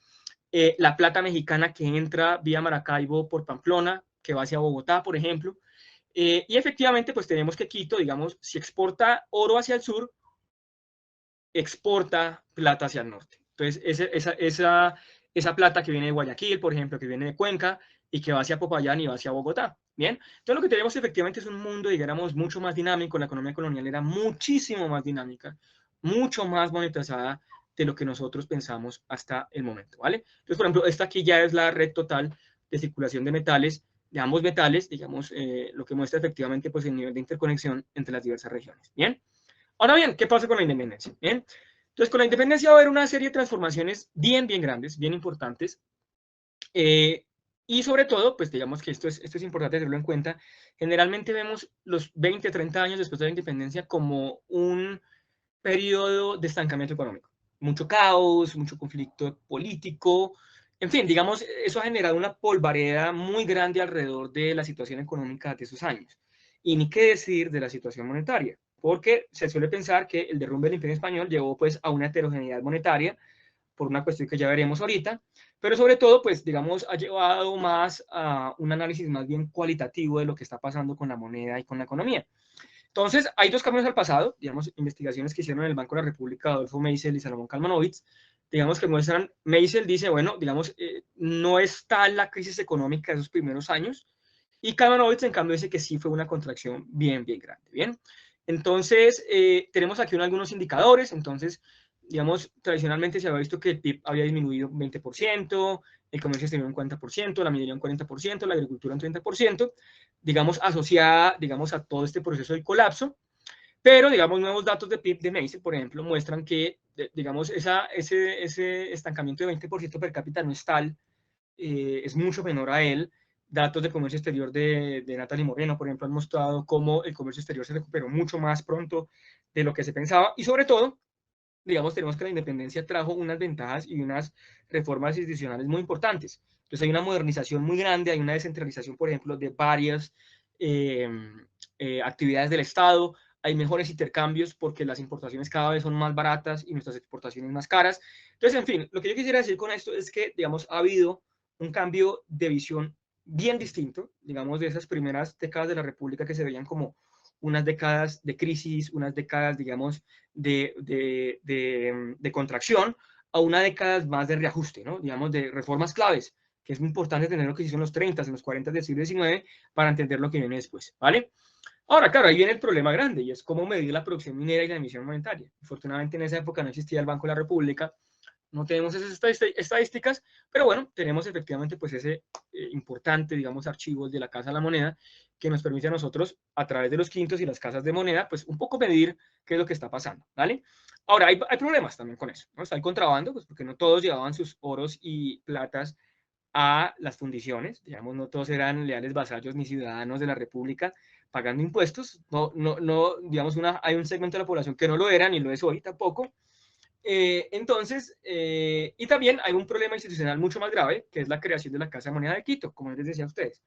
La plata mexicana que entra vía Maracaibo por Pamplona, que va hacia Bogotá, por ejemplo. Y efectivamente, pues tenemos que Quito, digamos, si exporta oro hacia el sur, exporta plata hacia el norte. Entonces, esa plata que viene de Guayaquil, por ejemplo, que viene de Cuenca y que va hacia Popayán y va hacia Bogotá. Bien, entonces lo que tenemos efectivamente es un mundo, digamos, mucho más dinámico. La economía colonial era muchísimo más dinámica, mucho más monetarizada de lo que nosotros pensamos hasta el momento, ¿vale? Entonces, por ejemplo, esta aquí ya es la red total de circulación de metales, de ambos metales, digamos, lo que muestra efectivamente pues el nivel de interconexión entre las diversas regiones, ¿bien? Ahora bien, ¿qué pasa con la independencia? ¿Bien? Entonces, con la independencia va a haber una serie de transformaciones bien grandes, bien importantes. Y sobre todo, pues digamos que esto es importante tenerlo en cuenta. Generalmente vemos los 20, 30 años después de la independencia como un periodo de estancamiento económico. Mucho caos, mucho conflicto político. En fin, digamos, eso ha generado una polvareda muy grande alrededor de la situación económica de esos años. Y ni qué decir de la situación monetaria, porque se suele pensar que el derrumbe del Imperio Español llevó pues a una heterogeneidad monetaria por una cuestión que ya veremos ahorita, pero sobre todo, pues, digamos, ha llevado más a un análisis más bien cualitativo de lo que está pasando con la moneda y con la economía. Entonces, hay dos caminos al pasado, digamos, investigaciones que hicieron en el Banco de la República, Adolfo Meisel y Salomón Kalmanowicz, digamos que muestran, Meisel dice, bueno, digamos, no es tal la crisis económica de esos primeros años, y Kalmanowicz, en cambio, dice que sí fue una contracción bien grande, ¿bien? Entonces, tenemos aquí algunos indicadores, entonces, digamos, tradicionalmente se había visto que el PIB había disminuido un 20%, el comercio exterior un 40%, la minería un 40%, la agricultura un 30%, digamos, asociada, digamos, a todo este proceso del colapso, pero, digamos, nuevos datos de PIB de Meisel, por ejemplo, muestran que, digamos, ese estancamiento de 20% per cápita no es tal, es mucho menor a él. Datos de comercio exterior de Natalie Moreno, por ejemplo, han mostrado cómo el comercio exterior se recuperó mucho más pronto de lo que se pensaba, y sobre todo, digamos, tenemos que la independencia trajo unas ventajas y unas reformas institucionales muy importantes. Entonces hay una modernización muy grande, hay una descentralización, por ejemplo, de varias eh, actividades del Estado, hay mejores intercambios porque las importaciones cada vez son más baratas y nuestras exportaciones más caras. Entonces, en fin, lo que yo quisiera decir con esto es que, digamos, ha habido un cambio de visión bien distinto, digamos, de esas primeras décadas de la República que se veían como unas décadas de crisis, unas décadas, digamos, de contracción, a una década más de reajuste, ¿no? Digamos, de reformas claves, que es muy importante tener lo que se hizo en los 30, en los 40 del siglo XIX, para entender lo que viene después, ¿vale? Ahora, claro, ahí viene el problema grande, y es cómo medir la producción minera y la emisión monetaria. Afortunadamente, en esa época no existía el Banco de la República, no tenemos esas estadísticas, pero bueno, tenemos efectivamente pues ese importante, digamos, archivos de la Casa de la Moneda que nos permite a nosotros, a través de los quintos y las casas de moneda, pues un poco medir qué es lo que está pasando, ¿vale? Ahora, hay problemas también con eso, ¿no? Está el contrabando, pues porque no todos llevaban sus oros y platas a las fundiciones, digamos, no todos eran leales vasallos ni ciudadanos de la República pagando impuestos, digamos, hay un segmento de la población que no lo era, ni lo es hoy tampoco. Y también hay un problema institucional mucho más grave, que es la creación de la Casa de Moneda de Quito, como les decía a ustedes.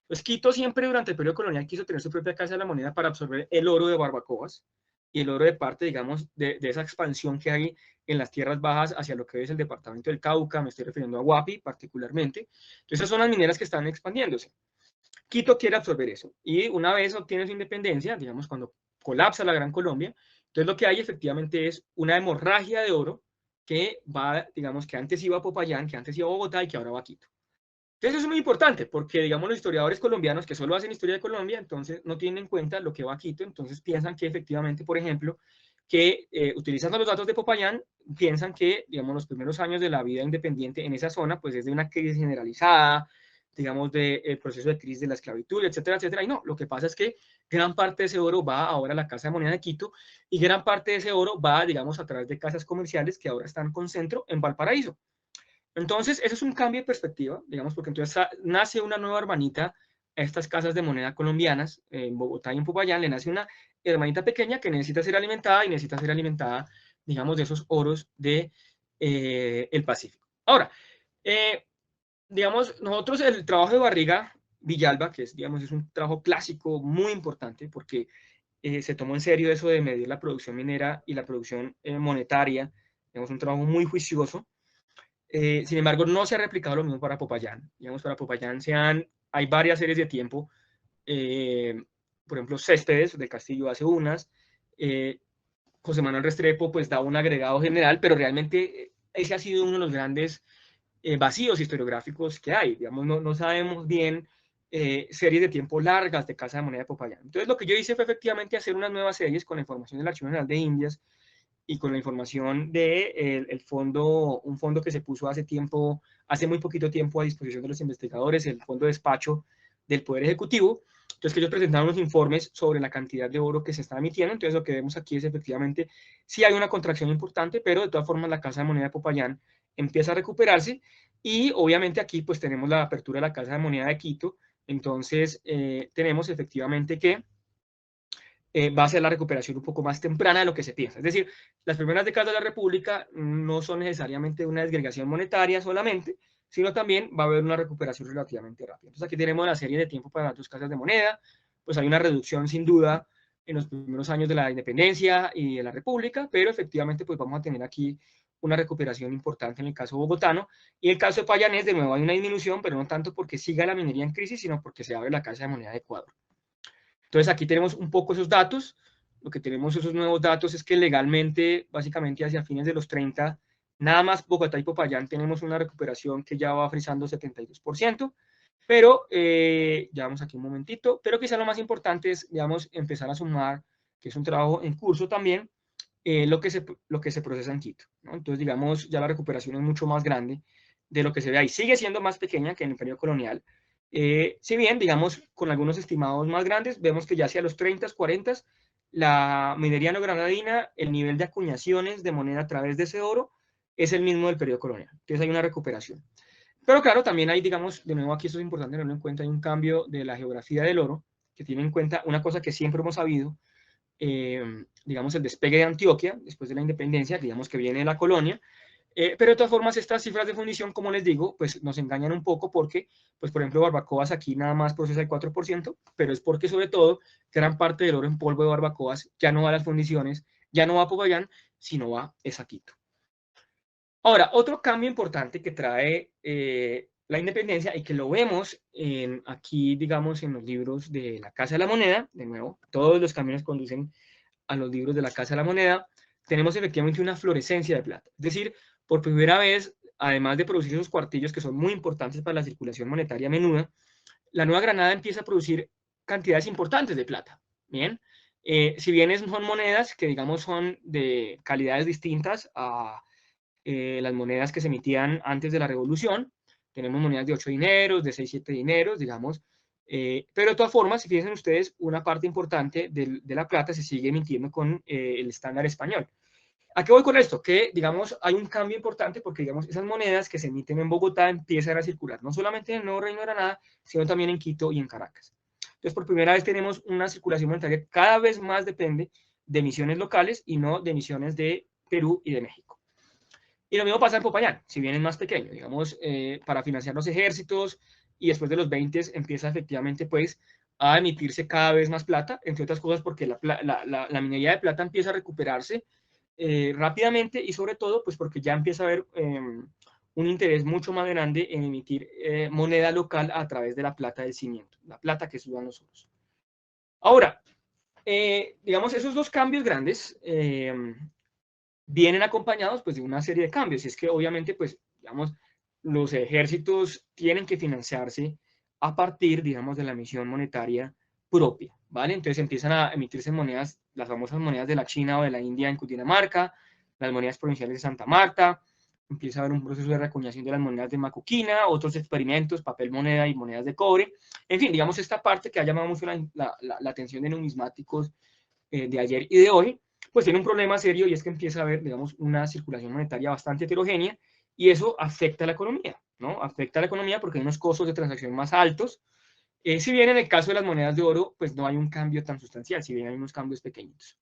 Pues Quito siempre durante el periodo colonial quiso tener su propia Casa de la Moneda para absorber el oro de Barbacoas y el oro de parte, digamos, de esa expansión que hay en las tierras bajas hacia lo que es el departamento del Cauca, me estoy refiriendo a Guapi particularmente. Entonces, esas son las mineras que están expandiéndose. Quito quiere absorber eso, y una vez obtiene su independencia, digamos, cuando colapsa la Gran Colombia, entonces lo que hay efectivamente es una hemorragia de oro que va, digamos, que antes iba a Popayán, que antes iba a Bogotá y que ahora va a Quito. Entonces eso es muy importante porque, digamos, los historiadores colombianos que solo hacen historia de Colombia, entonces no tienen en cuenta lo que va a Quito, entonces piensan que efectivamente, por ejemplo, que utilizando los datos de Popayán, piensan que, digamos, los primeros años de la vida independiente en esa zona, pues es de una crisis generalizada, digamos, del proceso de crisis de la esclavitud, etcétera, etcétera. Y no, lo que pasa es que gran parte de ese oro va ahora a la Casa de Moneda de Quito y gran parte de ese oro va, digamos, a través de casas comerciales que ahora están con centro en Valparaíso. Entonces, eso es un cambio de perspectiva, digamos, porque entonces nace una nueva hermanita a estas casas de moneda colombianas, en Bogotá y en Popayán, le nace una hermanita pequeña que necesita ser alimentada y necesita ser alimentada, digamos, de esos oros de el Pacífico. Ahora, eh, digamos, nosotros el trabajo de Barriga Villalba, que es, digamos, es un trabajo clásico muy importante porque se tomó en serio eso de medir la producción minera y la producción monetaria, digamos, un trabajo muy juicioso. Sin embargo, no se ha replicado lo mismo para Popayán. Digamos, para Popayán hay varias series de tiempo. eh, por ejemplo, Céspedes del Castillo hace unas. eh, José Manuel Restrepo pues da un agregado general, pero realmente ese ha sido uno de los grandes vacíos historiográficos que hay. Digamos, no sabemos bien series de tiempo largas de Casa de Moneda de Popayán. Entonces, lo que yo hice fue efectivamente hacer unas nuevas series con la información del Archivo General de Indias y con la información de el fondo, un fondo que se puso hace tiempo, hace muy poquito tiempo a disposición de los investigadores, el Fondo de Despacho del Poder Ejecutivo. Entonces, que ellos presentaron unos informes sobre la cantidad de oro que se está emitiendo. Entonces, lo que vemos aquí es efectivamente, sí hay una contracción importante, pero de todas formas la Casa de Moneda de Popayán empieza a recuperarse y obviamente aquí pues tenemos la apertura de la Casa de Moneda de Quito. Entonces, tenemos efectivamente que va a ser la recuperación un poco más temprana de lo que se piensa. Es decir, las primeras décadas de la República no son necesariamente una desgregación monetaria solamente, sino también va a haber una recuperación relativamente rápida. Entonces aquí tenemos la serie de tiempo para las dos casas de moneda, pues hay una reducción sin duda en los primeros años de la independencia y de la República, pero efectivamente pues vamos a tener aquí una recuperación importante en el caso bogotano, y en el caso de Payanés de nuevo hay una disminución, pero no tanto porque siga la minería en crisis, sino porque se abre la Casa de Moneda de Ecuador. Entonces aquí tenemos un poco esos datos. Lo que tenemos esos nuevos datos es que legalmente, básicamente hacia fines de los 30, nada más Bogotá y Popayán tenemos una recuperación que ya va frisando 72%, pero ya vamos aquí un momentito, pero quizá lo más importante es, digamos, empezar a sumar, que es un trabajo en curso también, lo que se procesa en Quito, ¿no? Entonces, digamos, ya la recuperación es mucho más grande de lo que se ve ahí. Sigue siendo más pequeña que en el periodo colonial, si bien, digamos, con algunos estimados más grandes, vemos que ya hacia los 30, 40, la minería no granadina, el nivel de acuñaciones de moneda a través de ese oro es el mismo del periodo colonial. Entonces hay una recuperación. Pero claro, también hay, digamos, de nuevo aquí esto es importante tenerlo en cuenta, hay un cambio de la geografía del oro, que tiene en cuenta una cosa que siempre hemos sabido, digamos, el despegue de Antioquia después de la independencia, digamos que viene de la colonia, pero de todas formas, estas cifras de fundición, como les digo, pues nos engañan un poco porque, pues por ejemplo, Barbacoas aquí nada más procesa el 4%, pero es porque sobre todo gran parte del oro en polvo de Barbacoas ya no va a las fundiciones, ya no va a Popayán, sino va a Quito. Ahora, otro cambio importante que trae la independencia y que lo vemos aquí, digamos, en los libros de la Casa de la Moneda, de nuevo, todos los caminos conducen a los libros de la Casa de la Moneda, tenemos efectivamente una florescencia de plata. Es decir, por primera vez, además de producir esos cuartillos que son muy importantes para la circulación monetaria menuda, la Nueva Granada empieza a producir cantidades importantes de plata. Bien, si bien son monedas que digamos son de calidades distintas a las monedas que se emitían antes de la Revolución, tenemos monedas de 8 dineros, de 6, 7 dineros, digamos, pero de todas formas, si fíjense ustedes, una parte importante de la plata se sigue emitiendo con el estándar español. ¿A qué voy con esto? Que, digamos, hay un cambio importante porque, digamos, esas monedas que se emiten en Bogotá empiezan a circular, no solamente en el Nuevo Reino de Granada, sino también en Quito y en Caracas. Entonces, por primera vez tenemos una circulación monetaria que cada vez más depende de emisiones locales y no de emisiones de Perú y de México. Y lo mismo pasa en Popayán, si bien es más pequeño, digamos, para financiar los ejércitos y después de los 20 empieza efectivamente pues a emitirse cada vez más plata, entre otras cosas porque la minería de plata empieza a recuperarse rápidamente y sobre todo pues porque ya empieza a haber un interés mucho más grande en emitir moneda local a través de la plata del cimiento, la plata que sudan los oros. Ahora, digamos, esos dos cambios grandes vienen acompañados pues de una serie de cambios. Y es que obviamente pues, digamos, los ejércitos tienen que financiarse a partir, digamos, de la emisión monetaria propia, ¿vale? Entonces empiezan a emitirse monedas, las famosas monedas de la China o de la India en Cundinamarca, las monedas provinciales de Santa Marta, empieza a haber un proceso de reacuñación de las monedas de Macuquina, otros experimentos, papel moneda y monedas de cobre. En fin, digamos, esta parte que ha llamado mucho la atención de numismáticos de ayer y de hoy, pues tiene un problema serio y es que empieza a haber, digamos, una circulación monetaria bastante heterogénea y eso afecta a la economía, ¿no? Afecta a la economía porque hay unos costos de transacción más altos. Si bien en el caso de las monedas de oro, pues no hay un cambio tan sustancial, si bien hay unos cambios pequeños.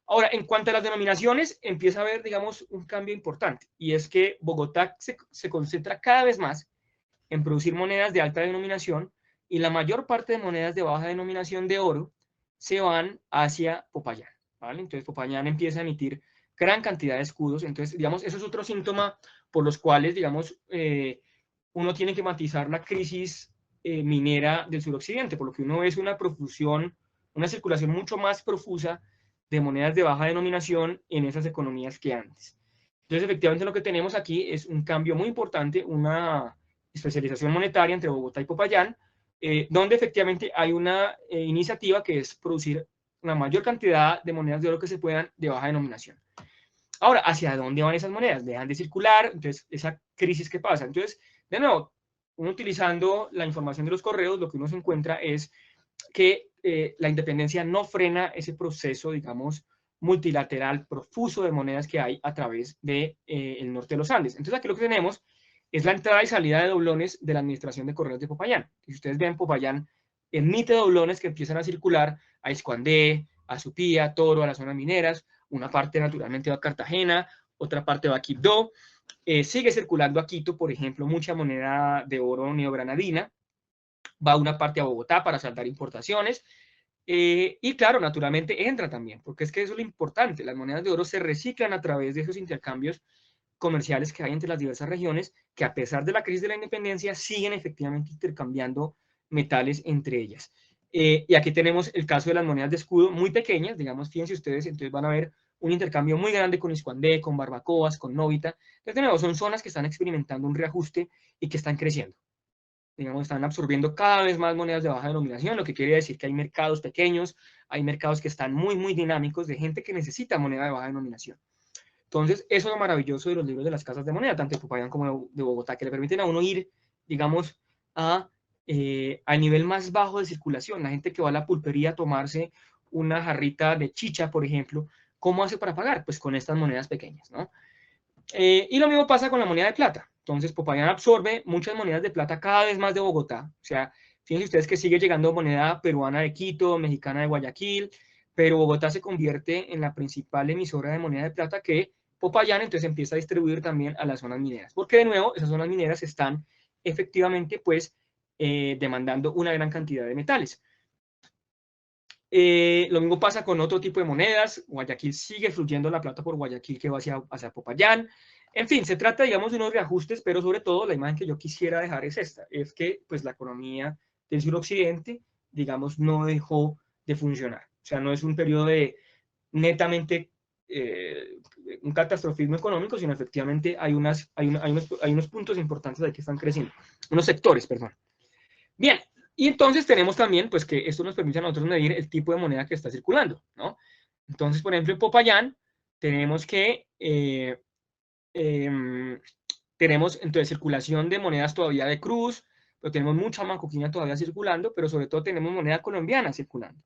Ahora, en cuanto a las denominaciones, empieza a haber, digamos, un cambio importante y es que Bogotá se concentra cada vez más en producir monedas de alta denominación y la mayor parte de monedas de baja denominación de oro se van hacia Popayán, ¿vale? Entonces Popayán empieza a emitir gran cantidad de escudos, entonces, digamos, eso es otro síntoma por los cuales, digamos, uno tiene que matizar la crisis minera del suroccidente, por lo que uno ve es una profusión, una circulación mucho más profusa de monedas de baja denominación en esas economías que antes. Entonces, efectivamente, lo que tenemos aquí es un cambio muy importante, una especialización monetaria entre Bogotá y Popayán, donde efectivamente hay una iniciativa que es producir una mayor cantidad de monedas de oro que se puedan de baja denominación. Ahora, ¿hacia dónde van esas monedas? Dejan de circular, entonces, esa crisis que pasa. Entonces, de nuevo, uno utilizando la información de los correos, lo que uno se encuentra es que la independencia no frena ese proceso, digamos, multilateral, profuso de monedas que hay a través del el norte de los Andes. Entonces, aquí lo que tenemos es la entrada y salida de doblones de la administración de correos de Popayán. Si ustedes ven, Popayán emite doblones que empiezan a circular a Iscuandé, a Supía, a Toro, a las zonas mineras. Una parte naturalmente va a Cartagena, otra parte va a Quibdó. Sigue circulando a Quito, por ejemplo, mucha moneda de oro neogranadina. Va una parte a Bogotá para saldar importaciones. Y claro, naturalmente entra también, porque es que eso es lo importante. Las monedas de oro se reciclan a través de esos intercambios comerciales que hay entre las diversas regiones, que a pesar de la crisis de la independencia, siguen efectivamente intercambiando metales entre ellas. Y aquí tenemos el caso de las monedas de escudo muy pequeñas, digamos, fíjense ustedes, entonces van a ver un intercambio muy grande con Iscuandé, con Barbacoas, con Novita. Entonces, de nuevo, son zonas que están experimentando un reajuste y que están creciendo. Digamos, están absorbiendo cada vez más monedas de baja denominación, lo que quiere decir que hay mercados pequeños, hay mercados que están muy, muy dinámicos de gente que necesita moneda de baja denominación. Entonces, eso es lo maravilloso de los libros de las casas de moneda, tanto de Popayán como de Bogotá, que le permiten a uno ir, digamos, a nivel más bajo de circulación. La gente que va a la pulpería a tomarse una jarrita de chicha, por ejemplo, ¿cómo hace para pagar? Pues con estas monedas pequeñas, ¿no? Y lo mismo pasa con la moneda de plata. Entonces, Popayán absorbe muchas monedas de plata cada vez más de Bogotá. O sea, fíjense ustedes que sigue llegando moneda peruana de Quito, mexicana de Guayaquil, pero Bogotá se convierte en la principal emisora de moneda de plata que Popayán entonces empieza a distribuir también a las zonas mineras. Porque de nuevo, esas zonas mineras están efectivamente pues demandando una gran cantidad de metales. Lo mismo pasa con otro tipo de monedas. Guayaquil sigue fluyendo la plata por Guayaquil que va hacia Popayán. En fin, se trata, digamos, de unos reajustes, pero sobre todo la imagen que yo quisiera dejar es esta, es que pues la economía del suroccidente, digamos, no dejó de funcionar. O sea, no es un periodo de netamente un catastrofismo económico, sino efectivamente hay unos puntos importantes ahí que están creciendo, unos sectores, perdón. Bien, y entonces tenemos también, pues que esto nos permite a nosotros medir el tipo de moneda que está circulando, ¿no? Entonces, por ejemplo, en Popayán tenemos que, tenemos entonces circulación de monedas todavía de cruz, pero tenemos mucha macoquina todavía circulando, pero sobre todo tenemos moneda colombiana circulando.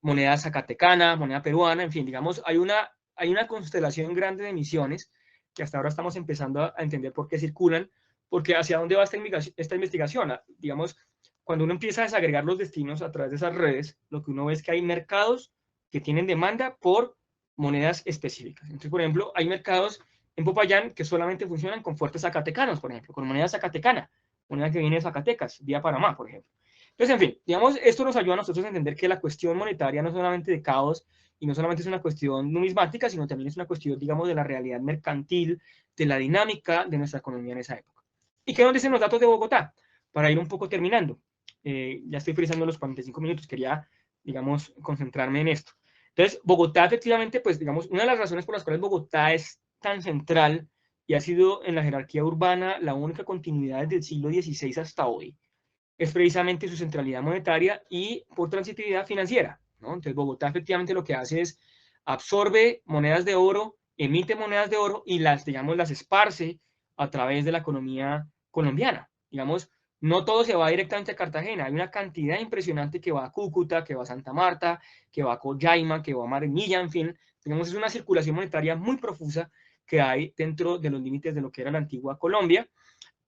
Moneda zacatecana, moneda peruana, en fin, digamos, hay una constelación grande de emisiones que hasta ahora estamos empezando a entender por qué circulan, porque hacia dónde va esta investigación. Digamos, cuando uno empieza a desagregar los destinos a través de esas redes, lo que uno ve es que hay mercados que tienen demanda por monedas específicas. Entonces, por ejemplo, hay mercados en Popayán que solamente funcionan con fuertes zacatecanos, por ejemplo, con moneda zacatecana, moneda que viene de Zacatecas, vía Panamá, por ejemplo. Entonces, en fin, digamos, esto nos ayuda a nosotros a entender que la cuestión monetaria no es solamente de caos y no solamente es una cuestión numismática, sino también es una cuestión, digamos, de la realidad mercantil, de la dinámica de nuestra economía en esa época. ¿Y qué nos dicen los datos de Bogotá? Para ir un poco terminando. Ya estoy frisando los 45 minutos, quería, digamos, concentrarme en esto. Entonces, Bogotá efectivamente, pues digamos, una de las razones por las cuales Bogotá es tan central y ha sido en la jerarquía urbana la única continuidad desde el siglo XVI hasta hoy, es precisamente su centralidad monetaria y por transitividad financiera, ¿no? Entonces, Bogotá efectivamente lo que hace es absorbe monedas de oro, emite monedas de oro y las, digamos, las esparce a través de la economía colombiana. Digamos, no todo se va directamente a Cartagena, hay una cantidad impresionante que va a Cúcuta, que va a Santa Marta, que va a Coyaima, que va a Marinilla, en fin, digamos, es una circulación monetaria muy profusa que hay dentro de los límites de lo que era la antigua Colombia.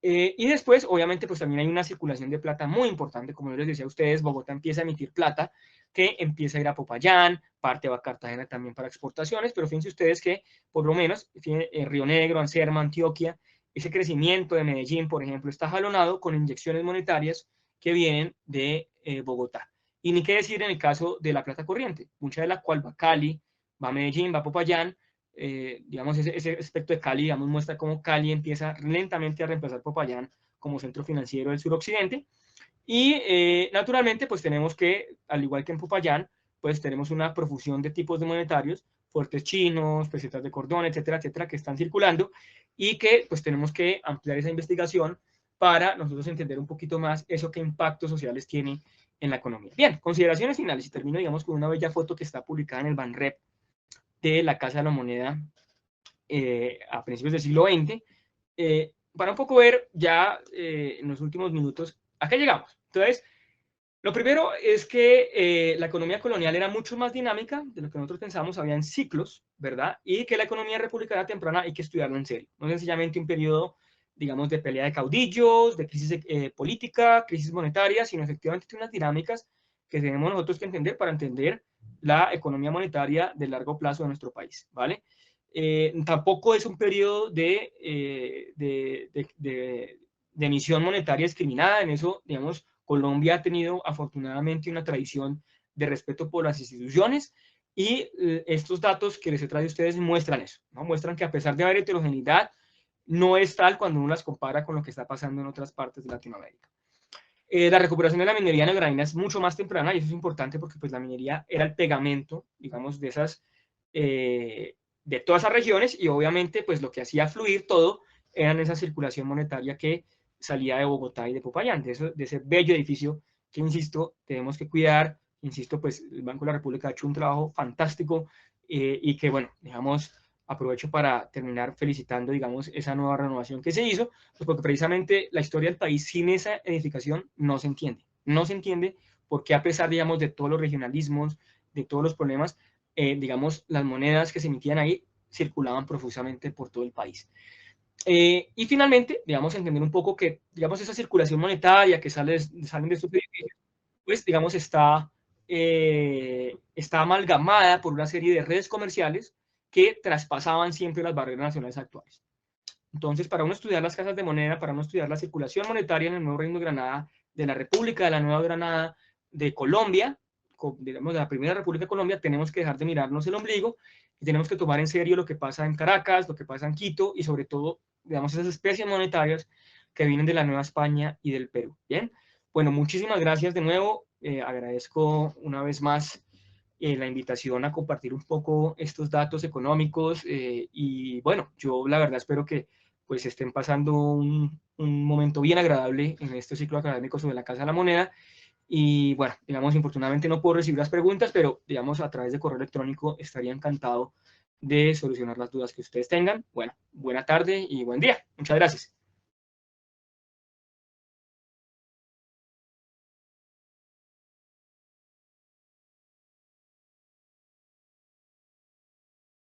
Y después, obviamente, pues también hay una circulación de plata muy importante, como yo les decía a ustedes, Bogotá empieza a emitir plata, que empieza a ir a Popayán, parte va a Cartagena también para exportaciones, pero fíjense ustedes que, por lo menos, Río Negro, Anserma, Antioquia, ese crecimiento de Medellín, por ejemplo, está jalonado con inyecciones monetarias que vienen de Bogotá. Y ni qué decir en el caso de la plata corriente, mucha de la cual va a Cali, va a Medellín, va a Popayán, digamos, ese aspecto de Cali, digamos, muestra cómo Cali empieza lentamente a reemplazar Popayán como centro financiero del suroccidente. Y naturalmente, pues tenemos que, al igual que en Popayán, pues tenemos una profusión de tipos de monetarios, fuertes chinos, pesetas de cordón, etcétera, etcétera, que están circulando y que pues tenemos que ampliar esa investigación para nosotros entender un poquito más eso qué impactos sociales tiene en la economía. Bien, consideraciones finales y termino, digamos, con una bella foto que está publicada en el Banrep de la Casa de la Moneda a principios del siglo XX, para un poco ver ya en los últimos minutos a qué llegamos. Entonces, lo primero es que la economía colonial era mucho más dinámica de lo que nosotros pensábamos, habían ciclos, ¿verdad? Y que la economía republicana temprana hay que estudiarlo en serio, no es sencillamente un periodo, digamos, de pelea de caudillos, de crisis política, crisis monetaria, sino efectivamente tiene unas dinámicas que tenemos nosotros que entender para entender la economía monetaria de largo plazo de nuestro país, ¿vale? Tampoco es un periodo de emisión monetaria discriminada, en eso, digamos, Colombia ha tenido afortunadamente una tradición de respeto por las instituciones y estos datos que les he traído a ustedes muestran eso, ¿no? Muestran que a pesar de haber heterogeneidad, no es tal cuando uno las compara con lo que está pasando en otras partes de Latinoamérica. La recuperación de la minería neogranina es mucho más temprana y eso es importante porque pues, la minería era el pegamento, digamos, de todas esas regiones y obviamente pues lo que hacía fluir todo era esa circulación monetaria que salía de Bogotá y de Popayán, de ese bello edificio que, insisto, tenemos que cuidar. Insisto, pues el Banco de la República ha hecho un trabajo fantástico y que, bueno, digamos, aprovecho para terminar felicitando, digamos, esa nueva renovación que se hizo, pues porque precisamente la historia del país sin esa edificación no se entiende. No se entiende porque a pesar, digamos, de todos los regionalismos, de todos los problemas, digamos, las monedas que se emitían ahí circulaban profusamente por todo el país. Y finalmente, digamos, entender un poco que, digamos, esa circulación monetaria que salen de estos edificios, pues, digamos, está amalgamada por una serie de redes comerciales que traspasaban siempre las barreras nacionales actuales. Entonces, para uno estudiar las casas de moneda, para uno estudiar la circulación monetaria en el Nuevo Reino de Granada, de la República de la Nueva Granada, de Colombia, digamos, de la Primera República de Colombia, tenemos que dejar de mirarnos el ombligo y tenemos que tomar en serio lo que pasa en Caracas, lo que pasa en Quito y sobre todo, digamos, esas especies monetarias que vienen de la Nueva España y del Perú. Bien, bueno, muchísimas gracias de nuevo. Agradezco una vez más la invitación a compartir un poco estos datos económicos y bueno, yo la verdad espero que pues estén pasando un momento bien agradable en este ciclo académico sobre la Casa de la Moneda y bueno, digamos, infortunadamente no puedo recibir las preguntas, pero digamos a través de correo electrónico estaría encantado de solucionar las dudas que ustedes tengan. Bueno, buena tarde y buen día. Muchas gracias.